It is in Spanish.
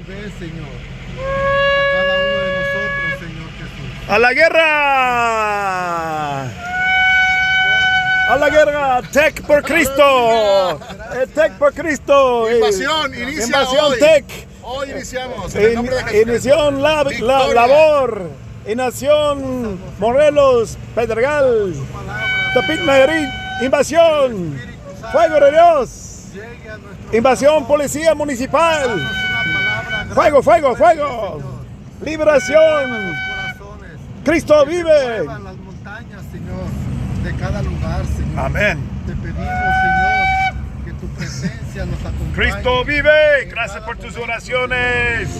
ve, Señor, a cada uno de nosotros, Señor Jesús. ¡A la guerra! ¡A la guerra! ¡Tech por Cristo! ¡Tech por Cristo! Invasión, inicia Invasión hoy. Tech. Hoy iniciamos. En el nombre de Jesucristo. Inición Victoria. labor. Nación Morelos, Pedregal, Tepic Nayarit. Invasión. Fuego de Dios. Llegue a nuestro Invasión Policía Municipal. Danos una palabra Fuego, fuego, grande, fuego. Señor. Liberación. Mueva los corazones. Cristo Que se vive. muevan las montañas, Señor, de cada lugar, Señor. Amén. Te pedimos, Señor, que tu presencia nos acompañe. Cristo vive. Gracias por tus oraciones.